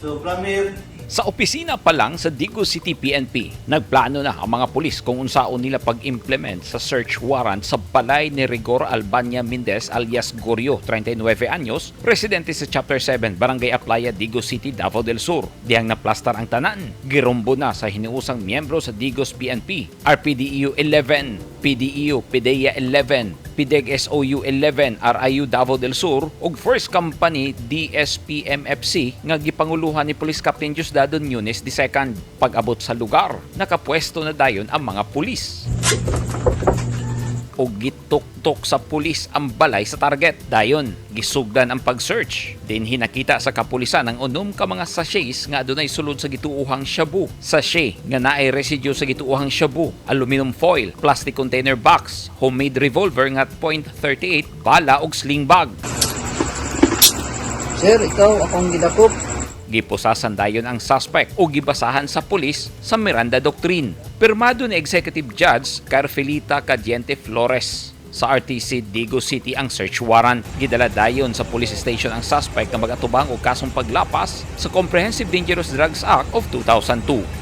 So from here, Sa opisina pa lang sa Digos City PNP, nagplano na ang mga pulis kung unsaon nila pag-implement sa search warrant sa balay ni Rigor Albania Mendez alias Gorio, 39 anyos, residente sa Chapter 7, Barangay Aplaya, Digos City, Davao del Sur. Diyang naplastar ang tanan, girombo na sa hiniusang miyembro sa Digos PNP, RPDEU 11, PDEU, PDEA 11, PDEG SOU 11, RIU Davao del Sur, ug First Company DSPMFC nga gipanguluhan ni Police Captain Diosdado Nunes II. Pag-abot sa lugar, nakapwesto na dayon ang mga pulis. O gituktok sa pulis ang balay sa target. Dayon, gisugdan ang pag-search. Dinhi nakita sa kapulisan ang unom ka mga sachets nga adunay sulod sa gituuhang shabu. Sachet nga naay residue sa gituuhang shabu, aluminum foil, plastic container box, homemade revolver nga .38, bala ug sling bag. Sir, ikaw akong gidakop. Gipusasan dayon ang suspect o gibasahan sa pulis sa Miranda Doctrine. Pirmado ni Executive Judge Carfelita Cadiente Flores. Sa RTC Digos City ang search warrant. Gidala dayon sa police station ang suspect na mag-atubang og kasong paglapas sa Comprehensive Dangerous Drugs Act of 2002.